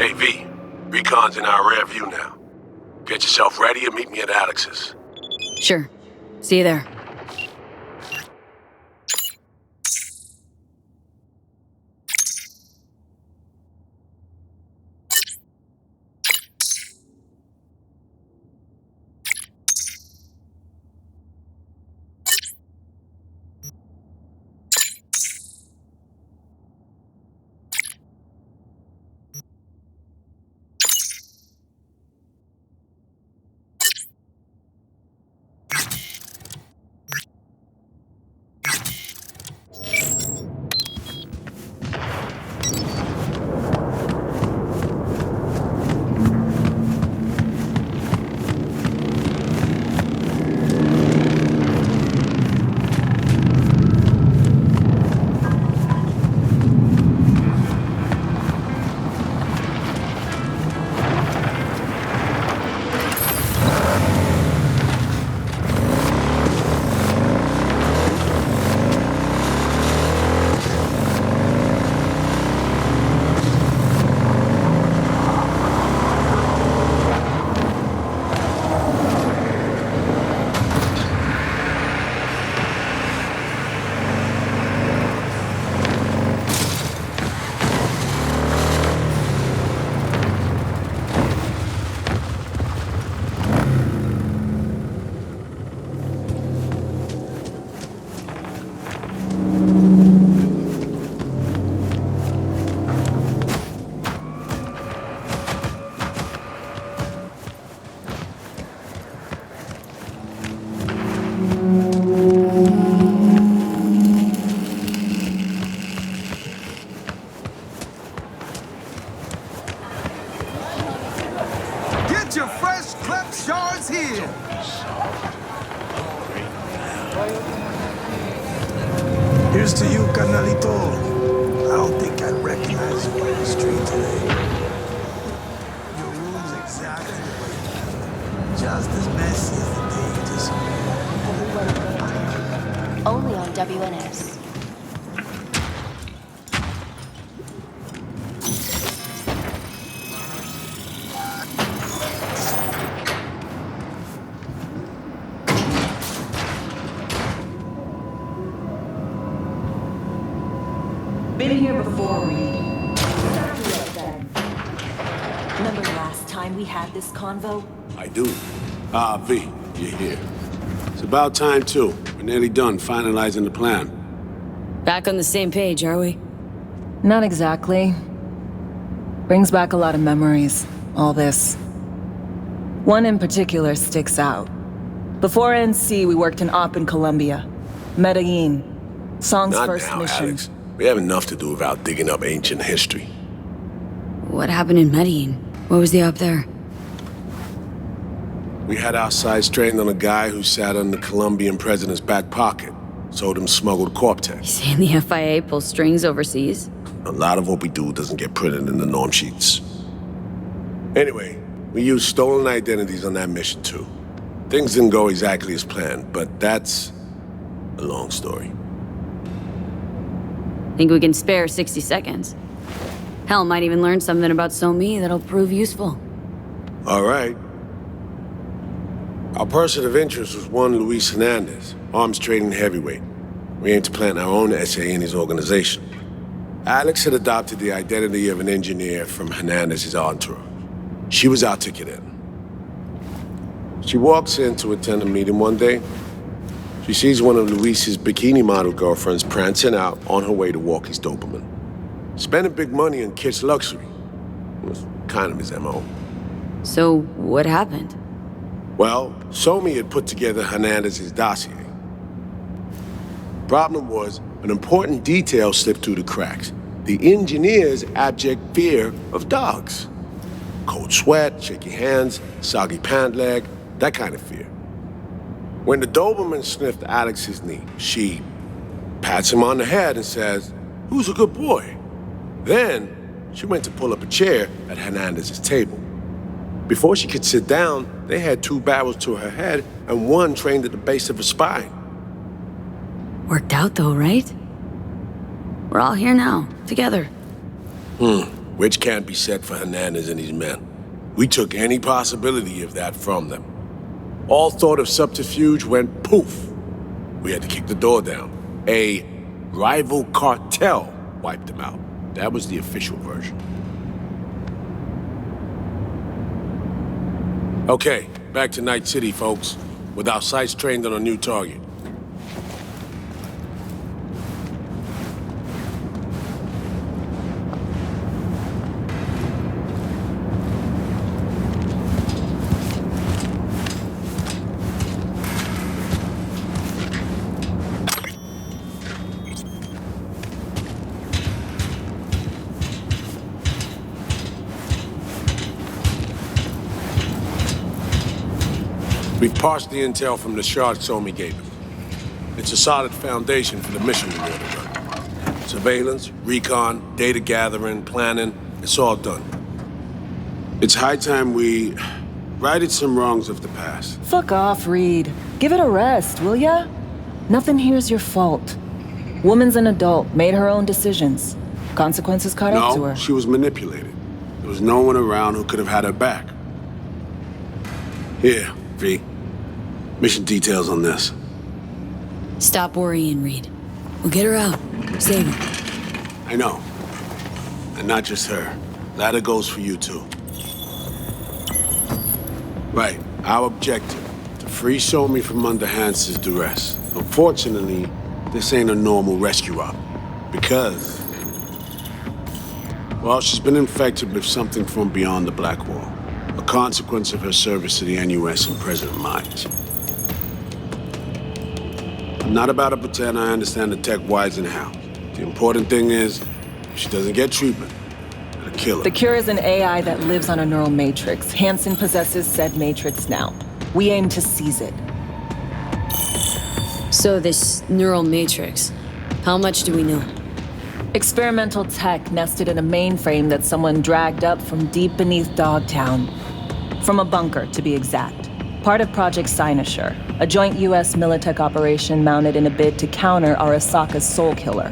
Hey, V. Recon's in our rear view now. Get yourself ready and meet me at Alex's. Sure. See you there. Here's to you, carnalito. I don't think I'd recognize you on the street today. Your room's exactly the way you left it. Just as messy as the day you disappeared. Only on WNS. Been here before, Reed. Remember last time we had this convo? I do. V, you're here. It's about time, too. We're nearly done finalizing the plan. Back on the same page, are we? Not exactly. Brings back a lot of memories, all this. One in particular sticks out. Before NC, we worked in Op in Colombia. Medellin. Song's Not first now, mission. Alex. We have enough to do without digging up ancient history. What happened in Medellin? What was the op there? We had our sights trained on a guy who sat in the Colombian president's back pocket, sold him smuggled Corp-Tech. Saying the FIA pulls strings overseas? A lot of what we do doesn't get printed in the norm sheets. Anyway, we used stolen identities on that mission too. Things didn't go exactly as planned, but that's a long story. Think we can spare 60 seconds? Hell, might even learn something about So-Me that'll prove useful. All right. Our person of interest was one Luis Hernandez, arms trading heavyweight. We aim to plant our own SA in his organization. Alex had adopted the identity of an engineer from Hernandez's entourage. She was our ticket in. She walks in to attend a meeting one day. She sees one of Luis's bikini model girlfriends prancing out on her way to walk his Doberman. Spending big money on kitsch luxury. It was kind of his MO. So, what happened? Well, So-Me had put together Hernandez's dossier. Problem was, an important detail slipped through the cracks. The engineer's abject fear of dogs. Cold sweat, shaky hands, soggy pant leg, that kind of fear. When the Doberman sniffed Alex's knee, she pats him on the head and says, "Who's a good boy?" Then, she went to pull up a chair at Hernandez's table. Before she could sit down, they had two barrels to her head and one trained at the base of her spine. Worked out though, right? We're all here now, together. which can't be said for Hernandez and his men. We took any possibility of that from them. All thought of subterfuge went poof. We had to kick the door down. A rival cartel wiped them out. That was the official version. Okay, back to Night City, folks, with our sights trained on a new target. We've parsed the intel from the shard Somi gave us. It's a solid foundation for the mission we want to run. Surveillance, recon, data gathering, planning, it's all done. It's high time we righted some wrongs of the past. Fuck off, Reed. Give it a rest, will ya? Nothing here's your fault. Woman's an adult, made her own decisions. Consequences caught up to her. No, she was manipulated. There was no one around who could have had her back. Here, V. Mission details on this. Stop worrying, Reed. We'll get her out. Save her. I know. And not just her. Ladder goes for you, too. Right. Our objective. To free Somi from under Hansen's duress. Unfortunately, this ain't a normal rescue op. Because... well, she's been infected with something from beyond the Black Wall. A consequence of her service to the NUS and President Mines. I'm not about to pretend I understand the tech whys and how. The important thing is, if she doesn't get treatment, it'll kill her. The cure is an AI that lives on a neural matrix. Hansen possesses said matrix now. We aim to seize it. So this neural matrix, how much do we know? Experimental tech nested in a mainframe that someone dragged up from deep beneath Dogtown. From a bunker, to be exact. Part of Project Cynosure, a joint U.S. Militech operation mounted in a bid to counter Arasaka's Soul Killer.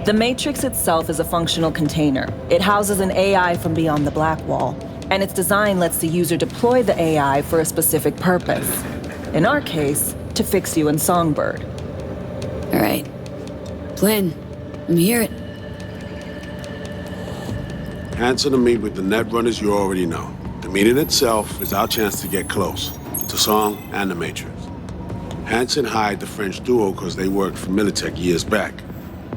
The Matrix itself is a functional container. It houses an AI from beyond the Black Wall, and its design lets the user deploy the AI for a specific purpose. In our case, to fix you in Songbird. All right. Plan. Let me hear it. Hansen to meet with the net runners you already know. The meeting itself is our chance to get close, to Song and the Matrix. Hansen hired the French duo because they worked for Militech years back.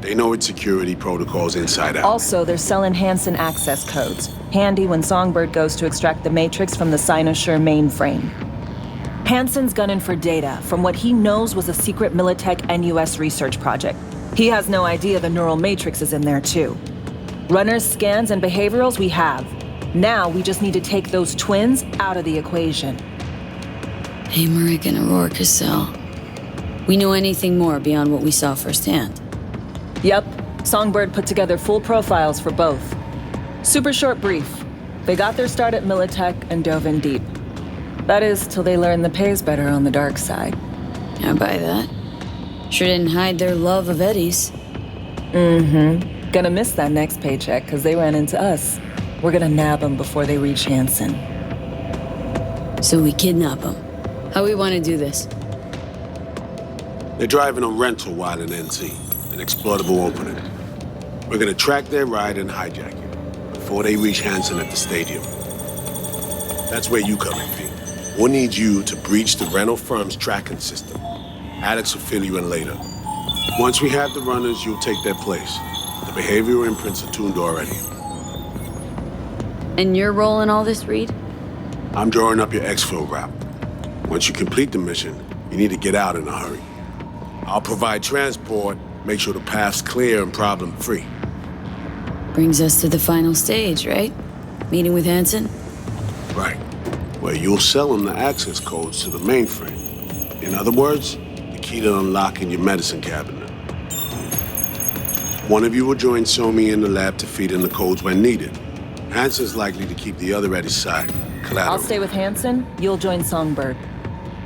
They know its security protocols inside out. Also, they're selling Hansen access codes, handy when Songbird goes to extract the Matrix from the Cynosure mainframe. Hansen's gunning for data from what he knows was a secret Militech NUS research project. He has no idea the neural matrix is in there too. Runners, scans, and behaviorals we have. Now we just need to take those twins out of the equation. Emmerich and Aurora Cassell. We know anything more beyond what we saw firsthand? Yep. Songbird put together full profiles for both. Super short brief. They got their start at Militech and dove in deep. That is, till they learned the pay's better on the dark side. I buy that. Sure didn't hide their love of Eddie's. Mm-hmm. Gonna miss that next paycheck, because they ran into us. We're gonna nab them before they reach Hansen. So we kidnap them. How we want to do this? They're driving a rental while in NC, an exploitable opening. We're gonna track their ride and hijack it before they reach Hansen at the stadium. That's where you come in, V. We'll need you to breach the rental firm's tracking system. Alex will fill you in later. Once we have the runners, you'll take their place. The behavioral imprints are tuned already. And your role in all this, Reed? I'm drawing up your exfil route. Once you complete the mission, you need to get out in a hurry. I'll provide transport, make sure the path's clear and problem-free. Brings us to the final stage, right? Meeting with Hansen? Right. Where you'll sell them the access codes to the mainframe. In other words, the key to unlocking your medicine cabinet. One of you will join Somi in the lab to feed in the codes when needed. Hansen's likely to keep the other at his side. Collateral. I'll stay with Hansen, you'll join Songbird.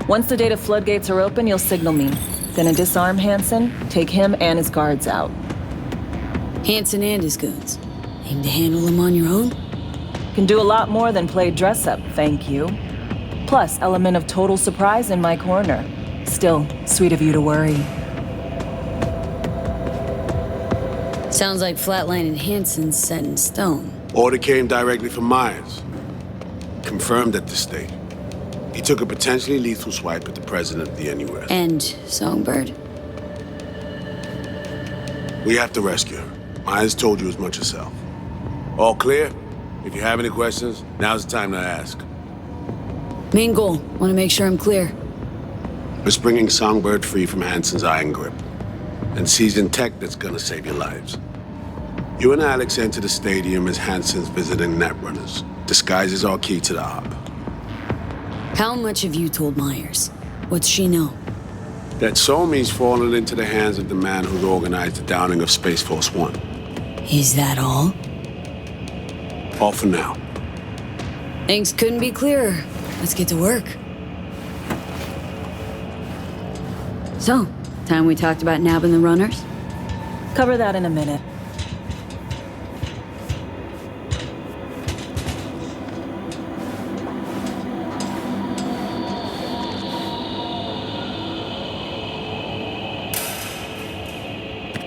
Once the data floodgates are open, you'll signal me. Gonna disarm Hansen, take him and his guards out. Hansen and his goons. Aim to handle them on your own? Can do a lot more than play dress-up, thank you. Plus, element of total surprise in my corner. Still, sweet of you to worry. Sounds like Flatline and Hansen's set in stone. Order came directly from Myers. Confirmed at the state. He took a potentially lethal swipe at the president of the NUS. And Songbird. We have to rescue her. Myers told you as much herself. All clear? If you have any questions, now's the time to ask. Main goal. Want to make sure I'm clear. It's bringing Songbird free from Hansen's iron grip. And seizing tech that's gonna save your lives. You and Alex enter the stadium as Hansen's visiting netrunners. Disguise is our key to the op. How much have you told Myers? What's she know? That Somi's fallen into the hands of the man who's organized the downing of Space Force One. Is that all? All for now. Things couldn't be clearer. Let's get to work. So, time we talked about nabbing the runners? Cover that in a minute.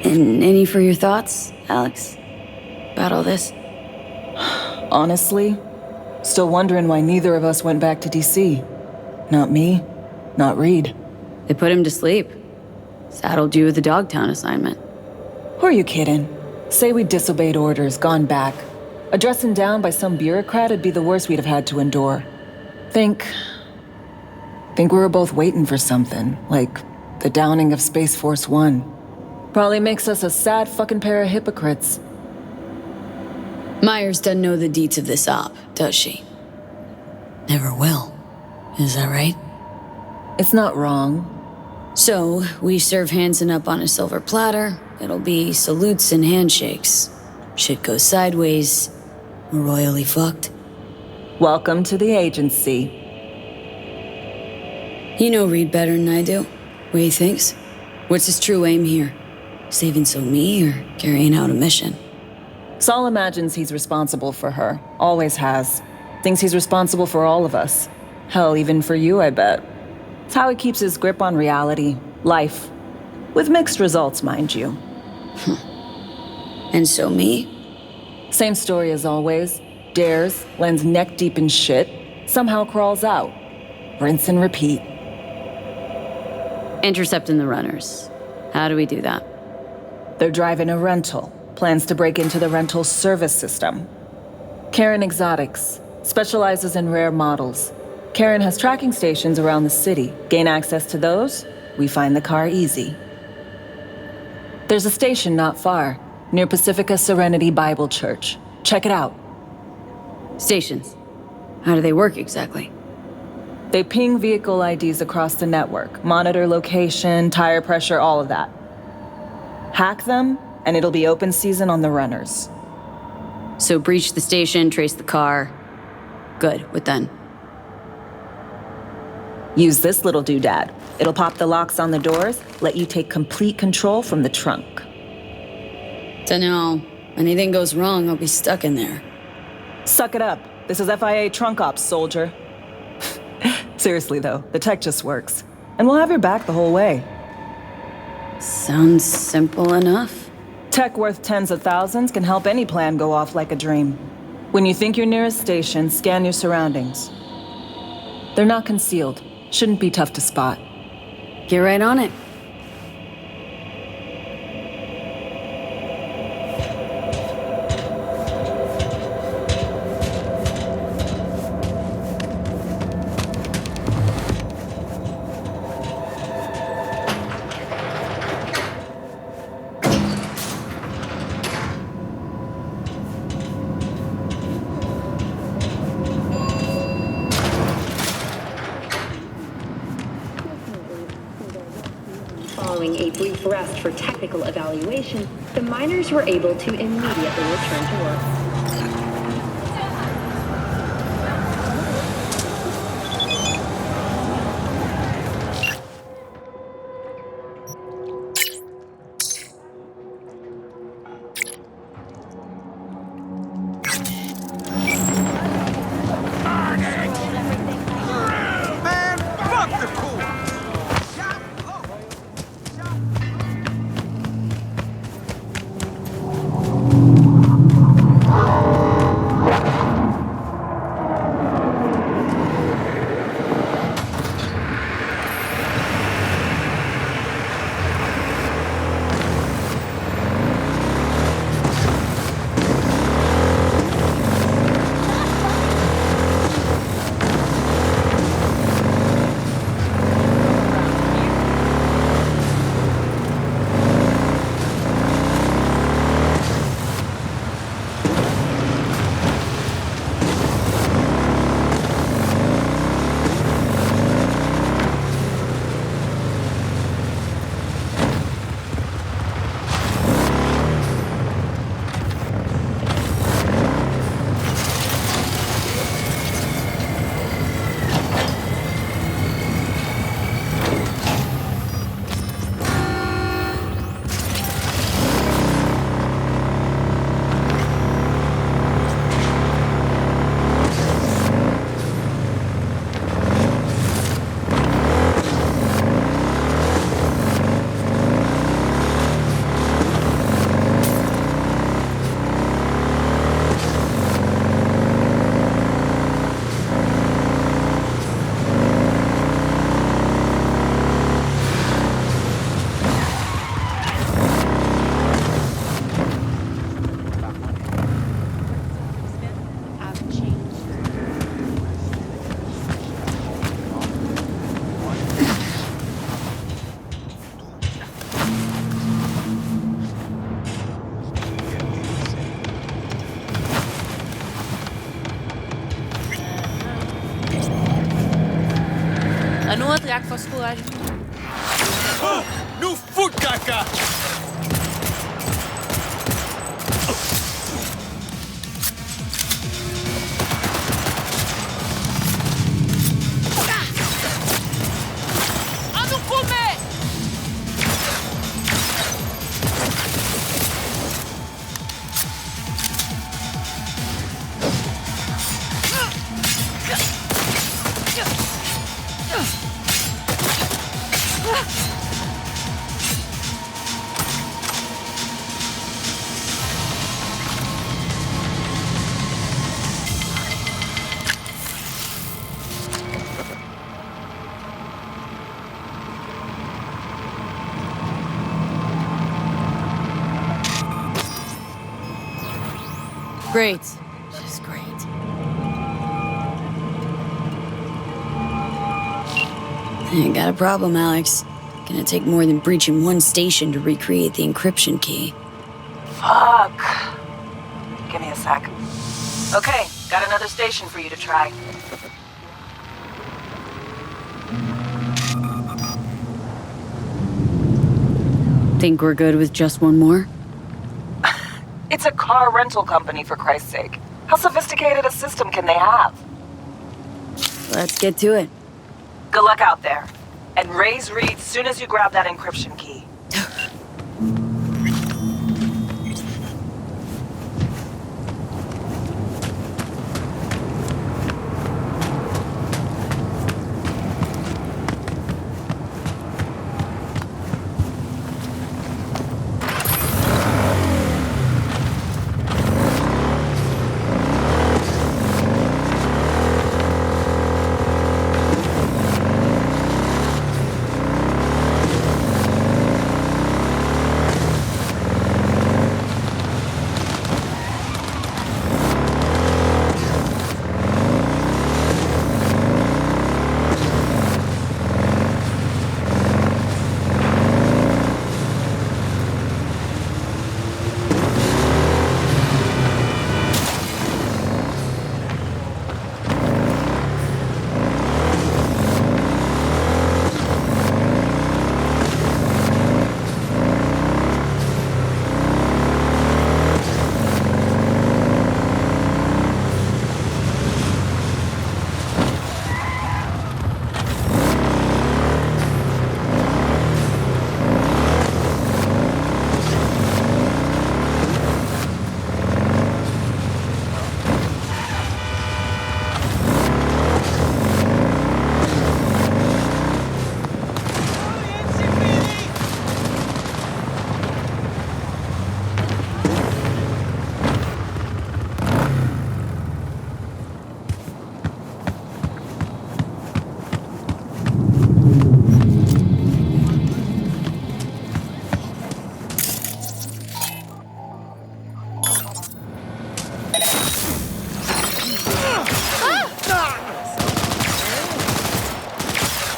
And any for your thoughts, Alex? About all this? Honestly, still wondering why neither of us went back to DC. Not me, not Reed. They put him to sleep. Saddled you with the Dogtown assignment. Who are you kidding? Say we disobeyed orders, gone back. A dressing down by some bureaucrat would be the worst we'd have had to endure. Think we were both waiting for something, like the downing of Space Force One. Probably makes us a sad fucking pair of hypocrites. Myers doesn't know the deets of this op, does she? Never will. Is that right? It's not wrong. So, we serve Hansen up on a silver platter. It'll be salutes and handshakes. Shit goes sideways. We're royally fucked. Welcome to the agency. You know Reed better than I do. What he thinks? What's his true aim here? Saving Somi or carrying out a mission? Saul imagines he's responsible for her. Always has. Thinks he's responsible for all of us. Hell, even for you, I bet. It's how he keeps his grip on reality, life. With mixed results, mind you. And Somi? Same story as always. Dares, lands neck deep in shit, somehow crawls out. Rinse and repeat. Intercepting the runners. How do we do that? They're driving a rental. Plans to break into the rental service system. Karen Exotics. Specializes in rare models. Karen has tracking stations around the city. Gain access to those, we find the car easy. There's a station not far, near Pacifica Serenity Bible Church. Check it out. Stations. How do they work exactly? They ping vehicle IDs across the network, monitor location, tire pressure, all of that. Hack them, and it'll be open season on the runners. So breach the station, trace the car. Good, what then? Use this little doodad. It'll pop the locks on the doors, let you take complete control from the trunk. Dunno. Anything goes wrong, I'll be stuck in there. Suck it up. This is FIA trunk ops, soldier. Seriously though, the tech just works. And we'll have your back the whole way. Sounds simple enough. Tech worth tens of thousands can help any plan go off like a dream. When you think you're near a station, scan your surroundings. They're not concealed. Shouldn't be tough to spot. Get right on it. Following a brief rest for technical evaluation, the miners were able to immediately return to work. Não atraco, faço colagem. Oh, no food, Kaka! Ah, não comer! Great. Just great. I got a problem, Alex. Gonna take more than breaching one station to recreate the encryption key. Fuck. Give me a sec. Okay, got another station for you to try. Think we're good with just one more? It's a car rental company, for Christ's sake. How sophisticated a system can they have? Let's get to it. Good luck out there. And raise Reed soon as you grab that encryption key.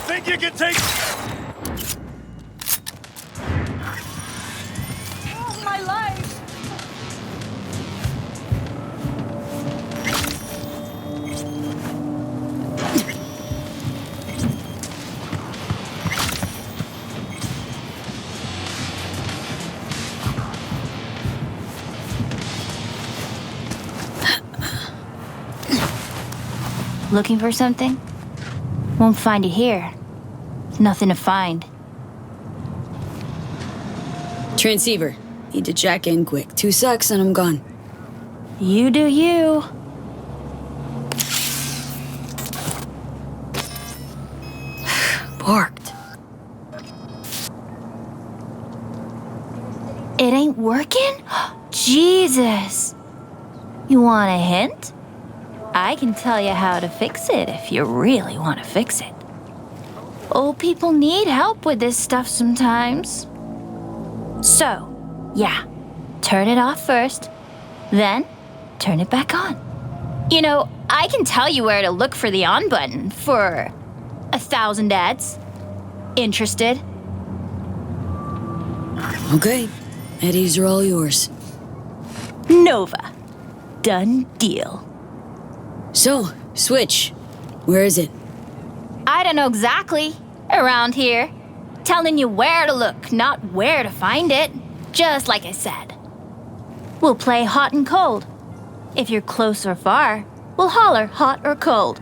Think you can take... Oh, my life! Looking for something? Won't find it here. There's nothing to find. Transceiver. Need to jack in quick. 2 secs and I'm gone. You do you. Parked. It ain't working? Jesus. You want a hint? I can tell you how to fix it if you really want to fix it. Old people need help with this stuff sometimes. So, yeah, turn it off first, then turn it back on. You know, I can tell you where to look for the on button for 1,000 ads. Interested? Okay. Eddies are all yours. Nova. Done deal. So, switch. Where is it? I don't know exactly. around here. Telling you where to look, not where to find it. Just like I said. We'll play hot and cold. If you're close or far, we'll holler hot or cold.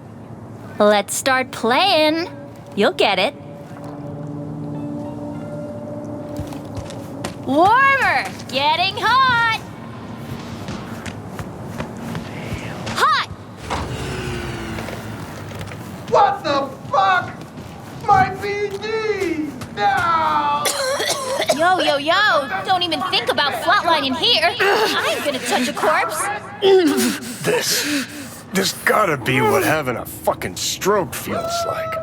Let's start playing. You'll get it. Warmer! Getting hot! Hot! What the fuck? My PD! No! Yo! Don't even think about flatlining here. I'm gonna touch a corpse. This gotta be what having a fucking stroke feels like.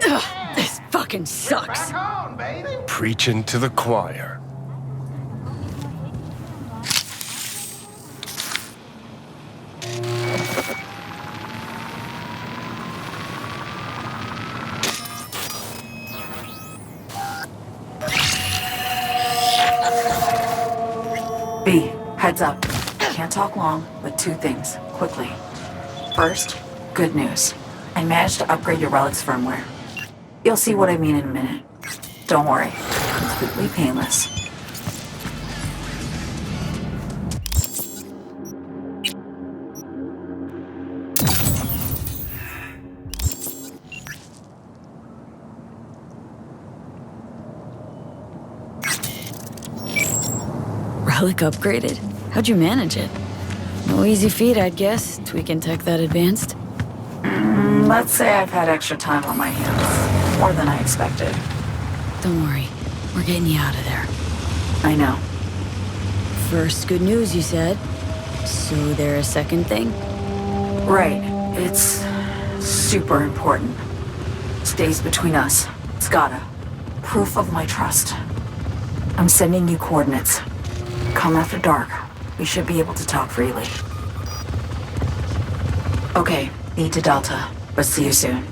Ugh, this fucking sucks. On, baby. Preaching to the choir. B, heads up. Can't talk long, but two things, quickly. First, good news. I managed to upgrade your relic's firmware. You'll see what I mean in a minute. Don't worry, completely painless. Relic upgraded? How'd you manage it? No easy feat, I'd guess, tweaking tech that advanced. Let's say I've had extra time on my hands. More than I expected. Don't worry, we're getting you out of there. I know. First, good news, you said. So there a second thing? Right. It's super important. Stays between us. It's gotta. Proof of my trust. I'm sending you coordinates. Come after dark. We should be able to talk freely. Okay, need to Delta, but see you soon.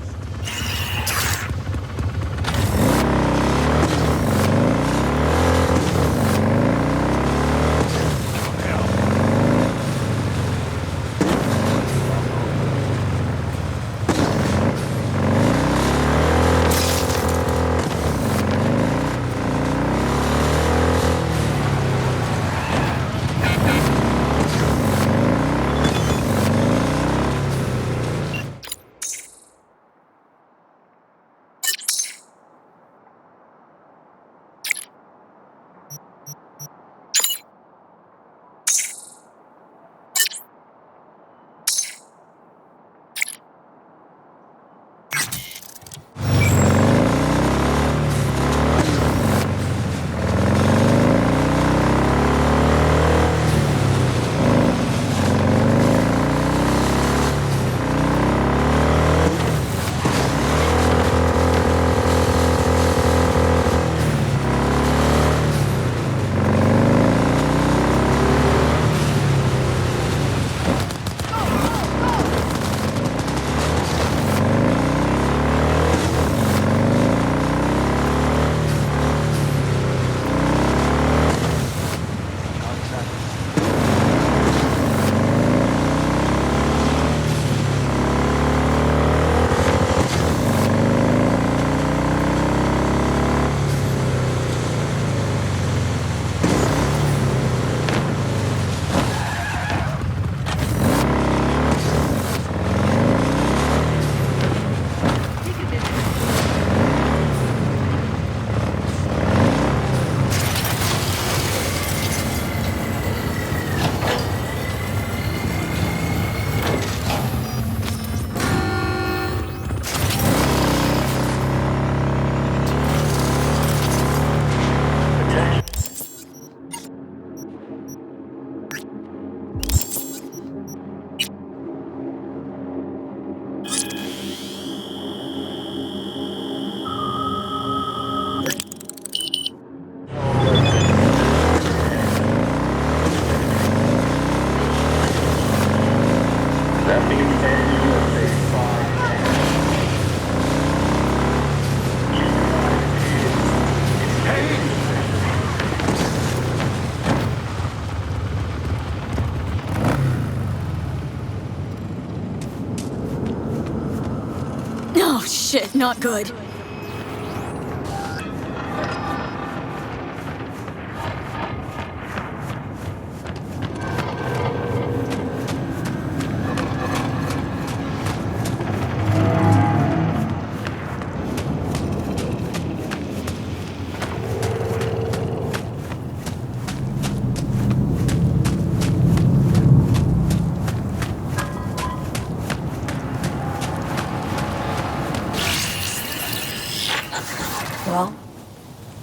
Oh shit, not good.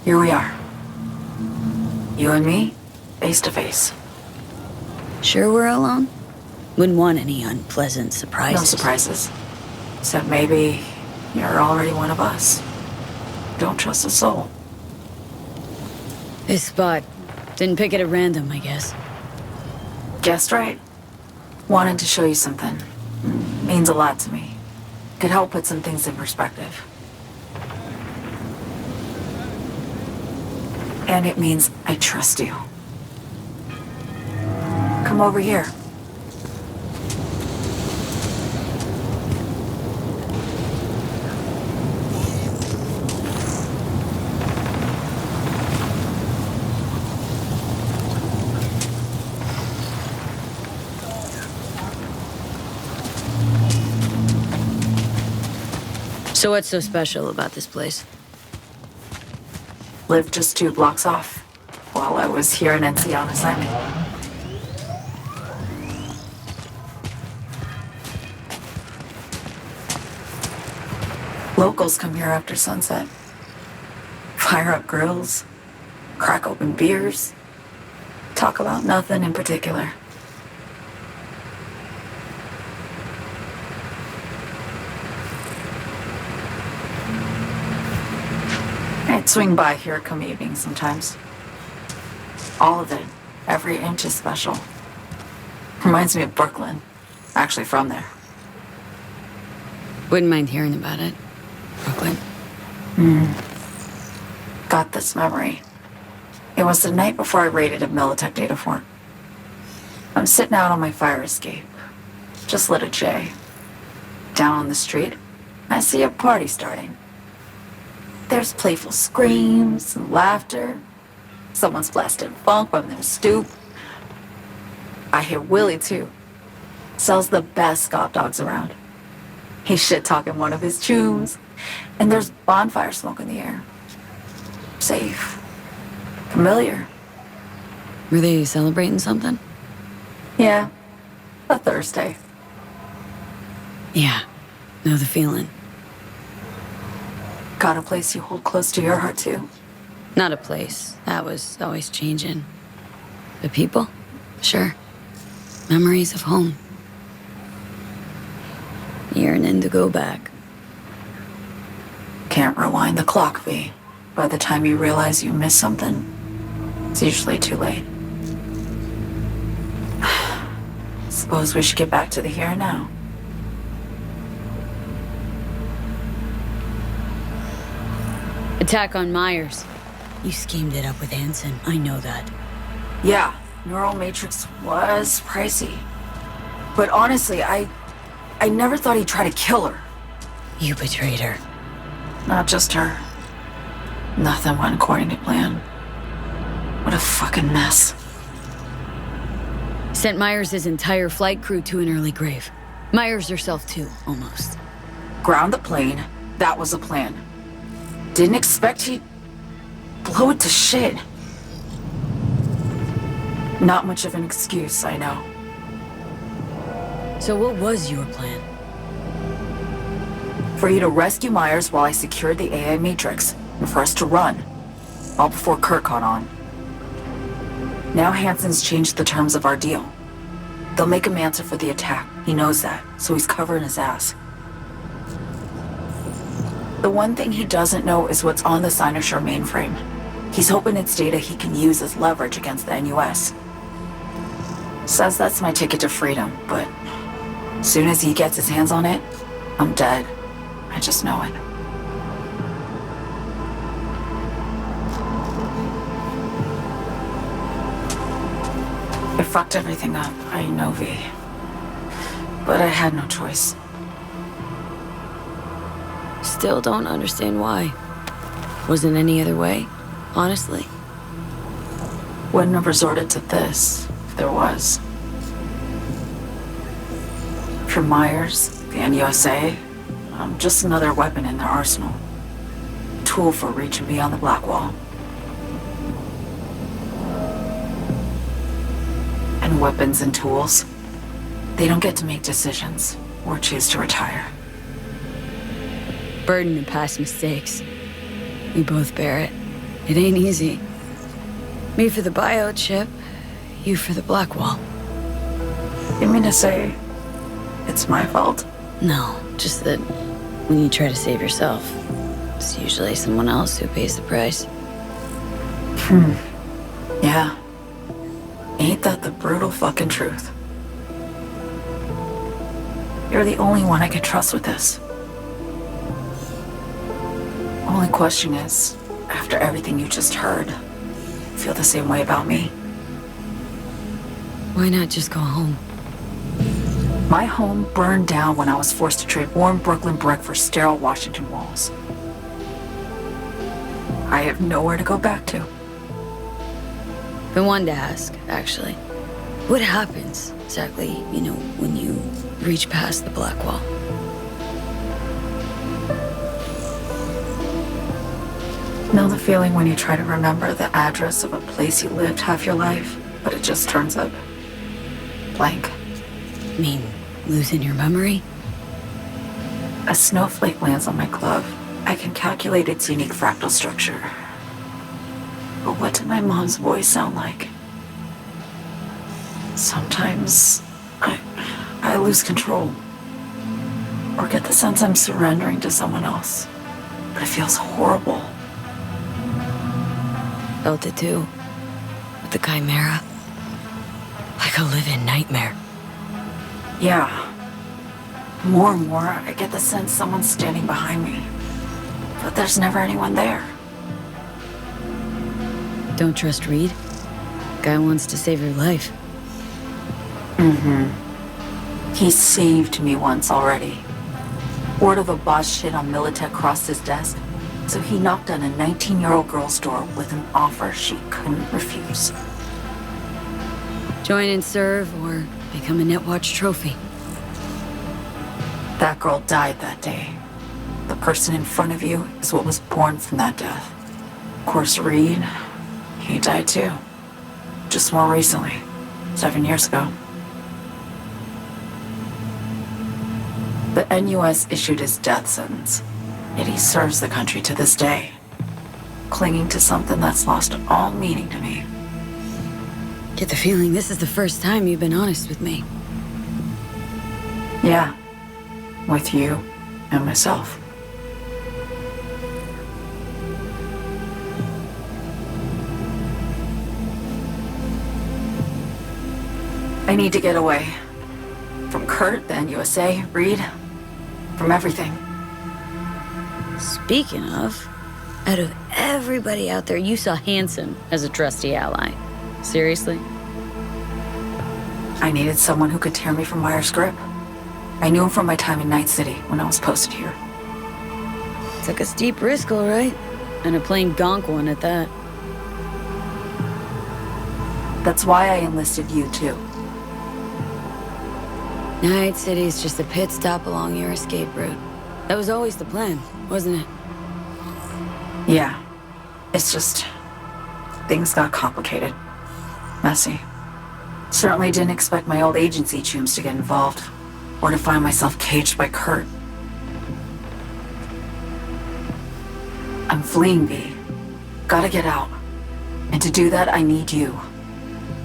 Here we are. You and me, face to face. Sure we're alone? Wouldn't want any unpleasant surprises. No surprises. Except maybe you're already one of us. Don't trust a soul. This spot. Didn't pick it at random, I guess. Guessed right. Wanted to show you something. Means a lot to me. Could help put some things in perspective. And it means I trust you. Come over here. So what's so special about this place? Lived just 2 blocks off while I was here in NC on assignment. Locals come here after sunset. Fire up grills, crack open beers, talk about nothing in particular. I'd swing by here come evening sometimes. All of it, every inch is special. Reminds me of Brooklyn. Actually from there. Wouldn't mind hearing about it. Brooklyn. Got this memory. It was the night before I raided a Militech data fort. I'm sitting out on my fire escape. Just lit a J. Down on the street, I see a party starting. There's playful screams and laughter. Someone's blasting funk from their stoop. I hear Willie, too. Sells the best Scott dogs around. He's shit-talking one of his tunes. And there's bonfire smoke in the air. Safe. Familiar. Were they celebrating something? Yeah. A Thursday. Yeah. Know the feeling. Got a place you hold close to your heart, too? Not a place. That was always changing. The people? Sure. Memories of home. Yearning to go back. Can't rewind the clock, V. By the time you realize you missed something, it's usually too late. Suppose we should get back to the here and now. Attack on Myers. You schemed it up with Hansen. I know that. Yeah, Neural Matrix was pricey. But honestly, I never thought he'd try to kill her. You betrayed her. Not just her. Nothing went according to plan. What a fucking mess. Sent Myers' entire flight crew to an early grave. Myers herself too, almost. Ground the plane. That was the plan. Didn't expect he'd blow it to shit. Not much of an excuse, I know. So what was your plan? For you to rescue Myers while I secured the AI Matrix, and for us to run. All before Kurt caught on. Now Hansen's changed the terms of our deal. They'll make him answer for the attack. He knows that, so he's covering his ass. The one thing he doesn't know is what's on the Cynosure mainframe. He's hoping it's data he can use as leverage against the NUS. Says that's my ticket to freedom, but as soon as he gets his hands on it, I'm dead. I just know it. I fucked everything up, I know, V. But I had no choice. Still don't understand why. Wasn't any other way, honestly. Wouldn't have resorted to this, if there was. For Myers, the NUSA, I'm just another weapon in their arsenal. Tool for reaching beyond the Black Wall. And weapons and tools, they don't get to make decisions or choose to retire. Burden of past mistakes. We both bear it. It ain't easy. Me for the biochip, you for the Blackwall. You mean to say it's my fault? No, just that when you try to save yourself, it's usually someone else who pays the price. Yeah. Ain't that the brutal fucking truth? You're the only one I can trust with this. Only question is, after everything you just heard, feel the same way about me? Why not just go home? My home burned down when I was forced to trade warm Brooklyn brick for sterile Washington walls. I have nowhere to go back to. Been wanting to ask, actually. What happens exactly, when you reach past the Blackwall? Know the feeling when you try to remember the address of a place you lived half your life, but it just turns up blank? Mean losing your memory? A snowflake lands on my glove. I can calculate its unique fractal structure. But what did my mom's voice sound like? Sometimes I lose control. Or get the sense I'm surrendering to someone else. But it feels horrible. Felt it too. With the Chimera. Like a living nightmare. Yeah. More and more, I get the sense someone's standing behind me. But there's never anyone there. Don't trust Reed? Guy wants to save your life. He saved me once already. Word of a boss shit on Militech crossed his desk, so he knocked on a 19-year-old girl's door with an offer she couldn't refuse. Join and serve, or become a Netwatch trophy. That girl died that day. The person in front of you is what was born from that death. Of course, Reed, he died too. Just more recently, 7 years ago. The NUS issued his death sentence, yet he serves the country to this day, clinging to something that's lost all meaning to me. Get the feeling this is the first time you've been honest with me. Yeah, with you and myself. I need to get away. From Kurt, the NUSA, Reed, from everything. Speaking of, out of everybody out there, you saw Hansen as a trusty ally. Seriously? I needed someone who could tear me from Myers' grip. I knew him from my time in Night City when I was posted here. Took a steep risk, all right. And a plain gonk one at that. That's why I enlisted you, too. Night City's just a pit stop along your escape route. That was always the plan, wasn't it? Yeah. It's just... things got complicated. Messy. Certainly didn't expect my old agency chooms to get involved. Or to find myself caged by Kurt. I'm fleeing, V. Gotta get out. And to do that, I need you.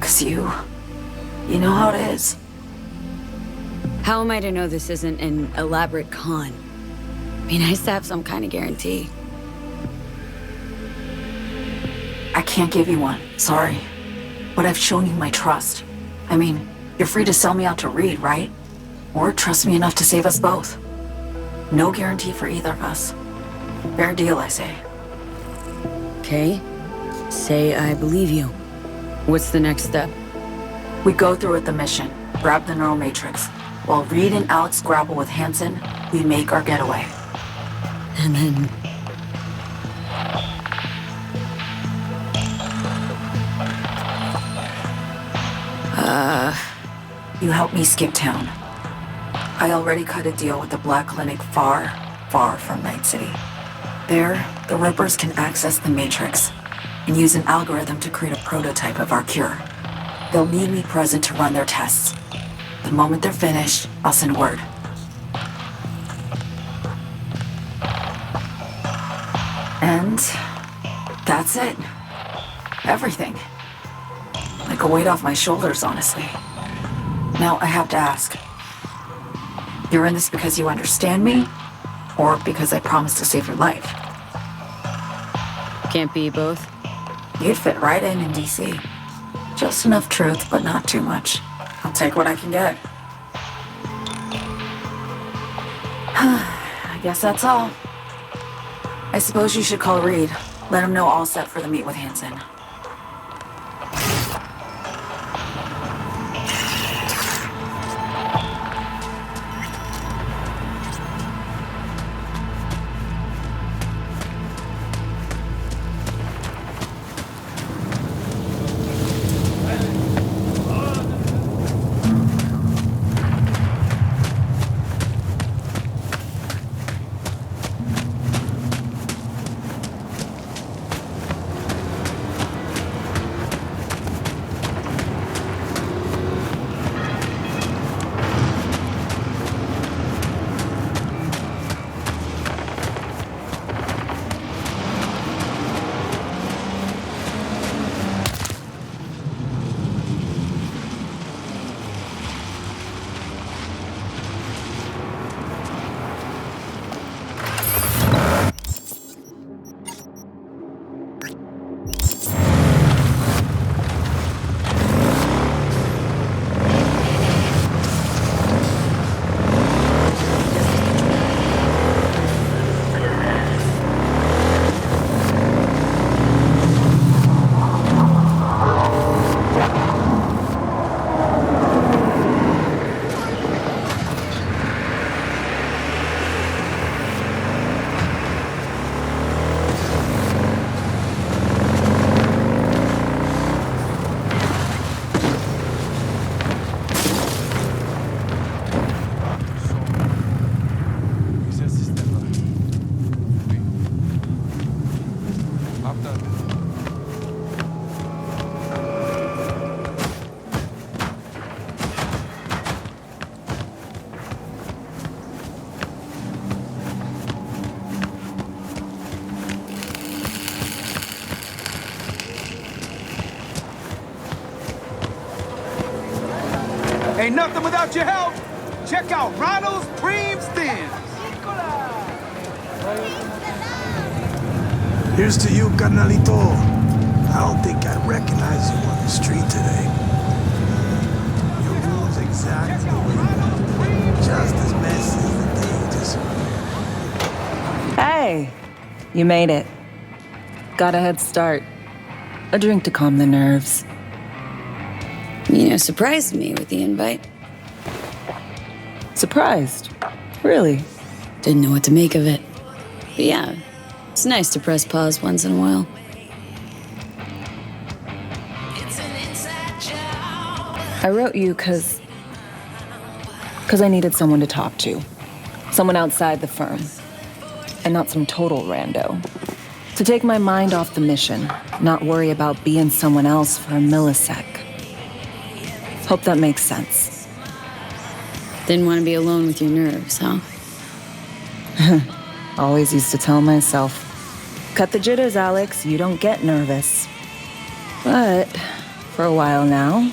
'Cause you know how it is. How am I to know this isn't an elaborate con? Be nice to have some kind of guarantee. I can't give you one, sorry. But I've shown you my trust. I mean, you're free to sell me out to Reed, right? Or trust me enough to save us both. No guarantee for either of us. Fair deal, I say. Okay. Say I believe you. What's the next step? We go through with the mission, grab the neural matrix. While Reed and Alex grapple with Hansen, we make our getaway. And then... You help me skip town. I already cut a deal with the Black Clinic far, far from Night City. There, the Rippers can access the Matrix and use an algorithm to create a prototype of our cure. They'll need me present to run their tests. The moment they're finished, I'll send word. And That's it. Everything. Like a weight off my shoulders, honestly. Now I have to ask. You're in this because you understand me? Or because I promised to save your life? Can't be both. You'd fit right in DC. Just enough truth, but not too much. I'll take what I can get. I guess that's all. I suppose you should call Reed. Let him know all set for the meet with Hansen. Ain't nothing without your help. Check out Ronald's Cream Stems. Here's to you, carnalito. I don't think I'd recognize you on the street today. Your room's exactly the way you want it. Just as messy as the day you just... Hey, you made it. Got a head start. A drink to calm the nerves. Surprised me with the invite. Surprised? Really? Didn't know what to make of it. But yeah, it's nice to press pause once in a while. I wrote you because I needed someone to talk to. Someone outside the firm. And not some total rando. To take my mind off the mission, not worry about being someone else for a millisec. Hope that makes sense. Didn't want to be alone with your nerves, huh? Always used to tell myself, cut the jitters, Alex, you don't get nervous. But for a while now,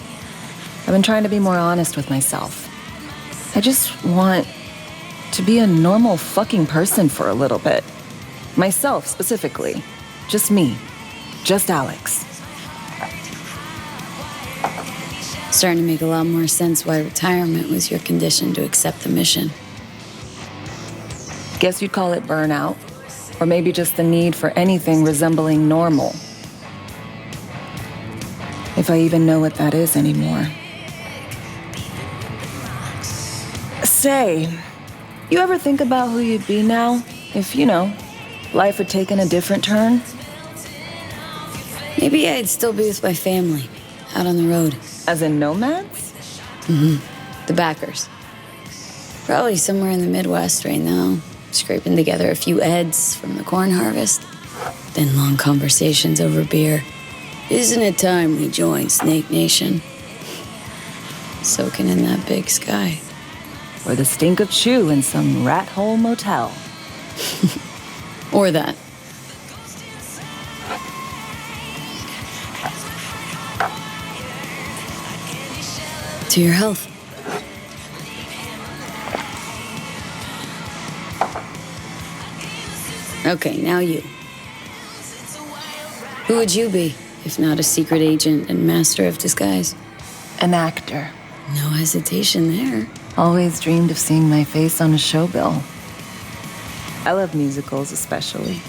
I've been trying to be more honest with myself. I just want to be a normal fucking person for a little bit. Myself, specifically. Just me. Just Alex. Starting to make a lot more sense why retirement was your condition to accept the mission. Guess you'd call it burnout. Or maybe just the need for anything resembling normal. If I even know what that is anymore. Say, you ever think about who you'd be now? If, life had taken a different turn? Maybe I'd still be with my family, out on the road. As in nomads? Mm-hmm. The backers. Probably somewhere in the Midwest right now, scraping together a few eds from the corn harvest. Then long conversations over beer. Isn't it time we join Snake Nation? Soaking in that big sky. Or the stink of chew in some rat hole motel. Or that. To your health. Okay, now you. Who would you be, if not a secret agent and master of disguise? An actor. No hesitation there. Always dreamed of seeing my face on a show bill. I love musicals especially.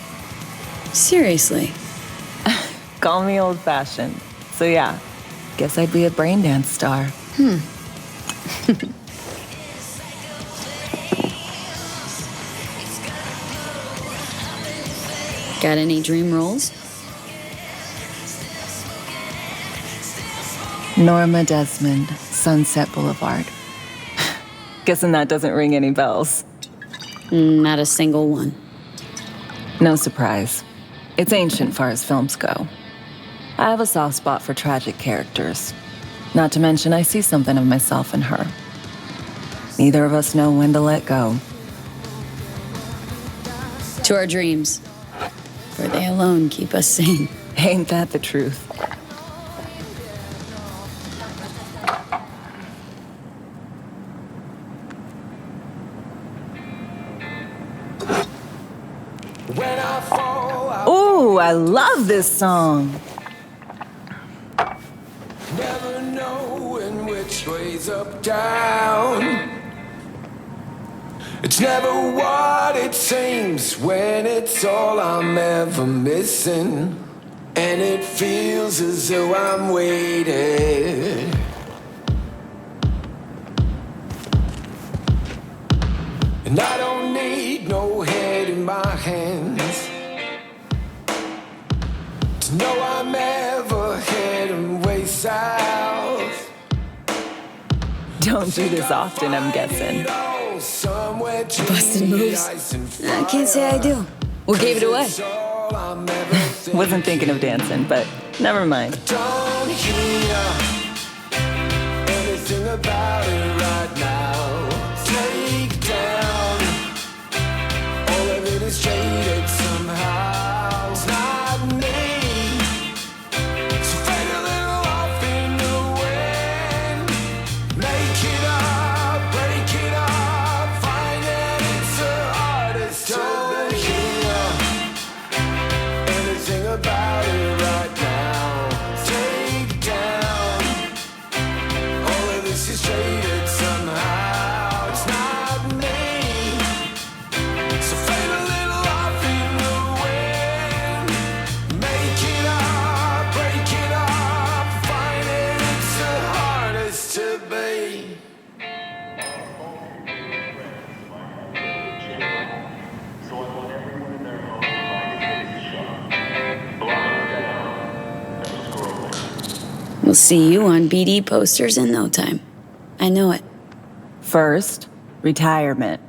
Seriously. Call me old-fashioned. So yeah, guess I'd be a brain dance star. Got any dream roles? Norma Desmond, Sunset Boulevard. Guessing that doesn't ring any bells. Not a single one. No surprise. It's ancient far as films go. I have a soft spot for tragic characters. Not to mention, I see something of myself in her. Neither of us know when to let go. To our dreams. For they alone keep us sane. Ain't that the truth? Ooh, I love this song. Never knowing which way's up, down. It's never what it seems when it's all I'm ever missing. And it feels as though I'm waiting. And I don't need no head in my hands to know I'm ever heading way south. Don't do this often, I'm guessing. Busted moves? I can't say I do. What gave it away? Wasn't thinking of dancing, but never mind. Don't hear anything about it right now. Take down all of it is traded somehow. It's not me. So fade a little off in the wind. Make it up, break it up. Find that it's the hardest to hear anything about it right now. Take down all of this is traded somehow. It's not me. So fade a little off in the wind. Make it up, break it up. Find it, it's the hardest to be. We'll see you on BD posters in no time. I know it. First, retirement.